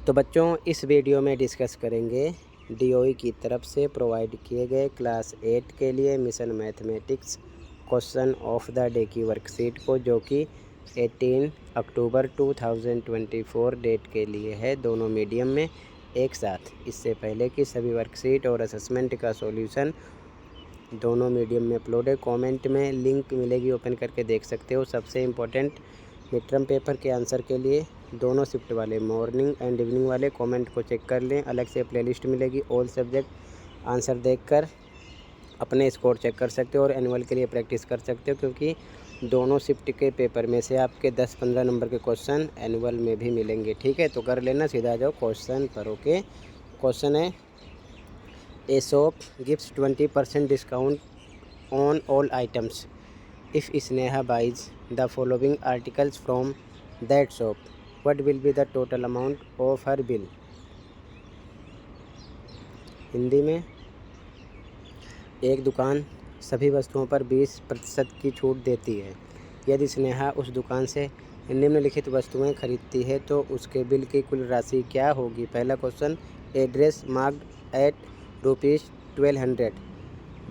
तो बच्चों इस वीडियो में डिस्कस करेंगे डीओई की तरफ से प्रोवाइड किए गए क्लास 8 के लिए mission mathematics question of the day की वर्कशीट को, जो कि 18 अक्टूबर 2024 डेट के लिए है, दोनों मीडियम में एक साथ। इससे पहले कि सभी वर्कशीट और असेसमेंट का सॉल्यूशन दोनों मीडियम में अपलोड है। कमेंट में लिंक मिलेगी, ओपन करके देख सकते हो। सबसे इम्पोर्टेंट मिड टर्म पेपर के आंसर के लिए दोनों शिफ्ट वाले, मॉर्निंग एंड इवनिंग वाले, कमेंट को चेक कर लें। अलग से प्लेलिस्ट मिलेगी, ऑल सब्जेक्ट आंसर देखकर अपने स्कोर चेक कर सकते हो और एनुअल के लिए प्रैक्टिस कर सकते हो, क्योंकि दोनों शिफ्ट के पेपर में से आपके 10-15 नंबर के क्वेश्चन एनुअल में भी मिलेंगे। ठीक है, तो कर लेना। सीधा आ जाओ क्वेश्चन पर। ओके, क्वेश्चन है ए shop gives 20% discount on all items if Sneha buys the following articles from that shop, what will be the total amount of her bill? Hindi में, एक दुकान सभी वस्तुओं पर 20% की छूट देती है। यदि स्नेहा उस दुकान से निम्नलिखित वस्तुएं खरीदती है तो उसके बिल की कुल राशि क्या होगी? पहला क्वेश्चन, एड्रेस मार्क्ड एट ₹1200,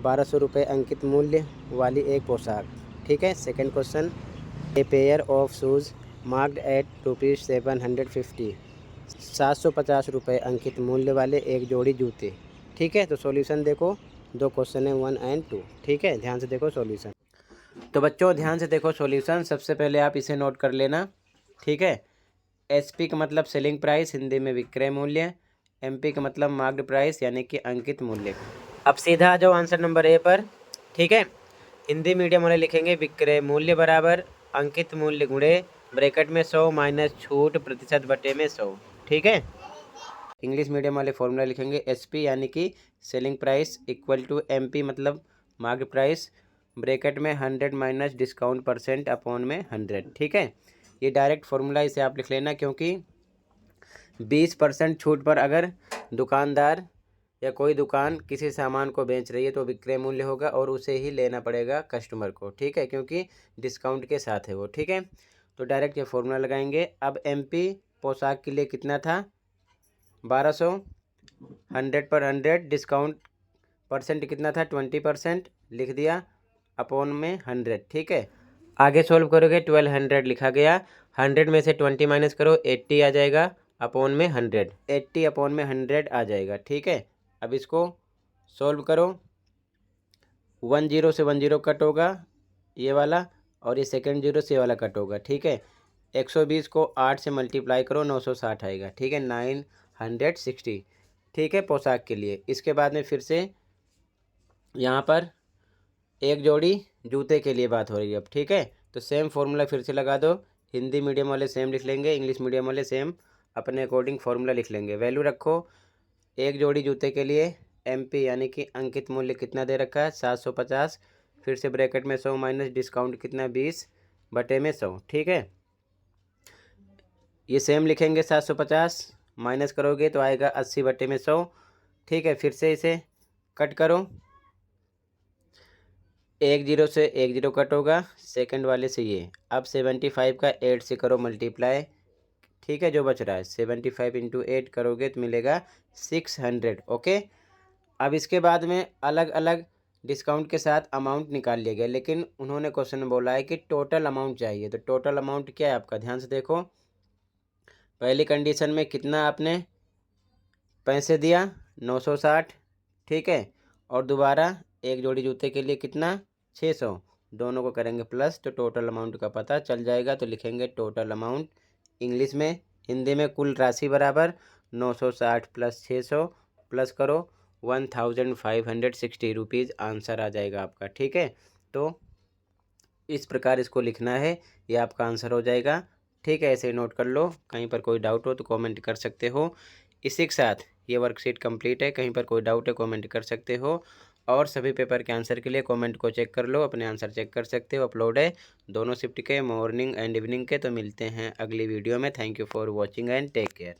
1200 रुपये अंकित मूल्य वाली एक पोशाक। ठीक है। Second question, a pair of shoes marked at ₹750, 750 रुपये अंकित मूल्य वाले एक जोड़ी जूते। ठीक है, तो सॉल्यूशन देखो, दो क्वेश्चन है 1 और 2। ठीक है, ध्यान से देखो सॉल्यूशन। तो बच्चों ध्यान से देखो सॉल्यूशन। सबसे पहले आप इसे नोट कर लेना। ठीक है, एसपी का मतलब सेलिंग प्राइस, हिंदी में विक्रय मूल्य। एमपी का मतलब मार्क्ड प्राइस यानी कि अंकित मूल्य। अब सीधा आ जाओ आंसर नंबर ए पर। ठीक है, हिंदी मीडियम वाले लिखेंगे विक्रय मूल्य बराबर अंकित मूल्य गुणे ब्रैकेट में 100 माइनस छूट प्रतिशत बटे में 100। ठीक है, इंग्लिश मीडियम वाले फॉर्मूला लिखेंगे एसपी यानी कि selling price equal to MP मतलब मार्क्ड प्राइस, ब्रैकेट में 100 माइनस डिस्काउंट परसेंट अपॉन में 100। ठीक है, ये डायरेक्ट फॉर्मूला, इसे आप लिख लेना, क्योंकि 20% छूट पर अगर दुकानदार या कोई दुकान किसी सामान को बेच रही है तो विक्रय मूल्य होगा और उसे ही लेना पड़ेगा कस्टमर को। ठीक है, क्योंकि डिस्काउंट के साथ है वो। ठीक है, तो डायरेक्ट ये फॉर्मूला लगाएंगे। अब एमपी पोशाक के लिए कितना था? 1200, 100 पर 100, डिस्काउंट परसेंट कितना था? 20%, लिख दिया, अपॉन में 100। ठीक है, आगे सोल्व करोगे 1200 लिखा गया, 100 में से 20 माइनस करो 80 आ जाएगा, अपॉन में 100, 80 अपॉन में 100 आ जाएगा। ठीक है, अब इसको सोल्व करो, 10 से 10 कट होगा ये वाला, और ये सेकंड जीरो से ये वाला कट होगा। ठीक है, 120 को 8 से मल्टीप्लाई करो, 960 आएगा। ठीक है, 960। ठीक है, पोशाक के लिए। इसके बाद में फिर से यहाँ पर एक जोड़ी जूते के लिए बात हो रही है अब। ठीक है, तो सेम फॉर्मूला फिर से लगा दो। हिंदी मीडियम वाले सेम लिख लेंगे, इंग्लिश मीडियम वाले सेम अपने अकॉर्डिंग फॉर्मूला लिख लेंगे। वैल्यू रखो, एक जोड़ी जूते के लिए एमपी यानी कि अंकित मूल्य कितना दे रखा है? 750, फिर से ब्रैकेट में 100 माइनस डिस्काउंट कितना? 20 बटे में 100। ठीक है, ये सेम लिखेंगे, 750 माइनस करोगे तो आएगा 80 बटे में 100। ठीक है, फिर से इसे कट करो, 10 से 10 कट होगा, सेकंड वाले से ये। अब 75 का 8 से करो मल्टीप्लाई। ठीक है, जो बच रहा है 75 इंटू 8 करोगे तो मिलेगा 600। ओके, अब इसके बाद में अलग अलग डिस्काउंट के साथ अमाउंट निकाल लिया गया, लेकिन उन्होंने क्वेश्चन में बोला है कि टोटल अमाउंट चाहिए। तो टोटल अमाउंट क्या है आपका? ध्यान से देखो, पहली कंडीशन में कितना आपने पैसे दिया? 960। ठीक है, और दोबारा एक जोड़ी जूते के लिए कितना? 600। दोनों को करेंगे प्लस तो टोटल अमाउंट का पता चल जाएगा। तो लिखेंगे टोटल अमाउंट इंग्लिश में, हिंदी में कुल राशि बराबर 960 प्लस 600 प्लस करो 1560 रुपीज़, आंसर आ जाएगा आपका। ठीक है, तो इस प्रकार इसको लिखना है, ये आपका आंसर हो जाएगा। ठीक है, ऐसे नोट कर लो। कहीं पर कोई डाउट हो तो कमेंट कर सकते हो। इसी के साथ ये वर्कशीट कंप्लीट है। कहीं पर कोई डाउट है कमेंट कर सकते हो, और सभी पेपर के आंसर के लिए कमेंट को चेक कर लो, अपने आंसर चेक कर सकते हो। अपलोड है दोनों शिफ्ट के, मॉर्निंग एंड इवनिंग के। तो मिलते हैं अगली वीडियो में। Thank you for watching and take care.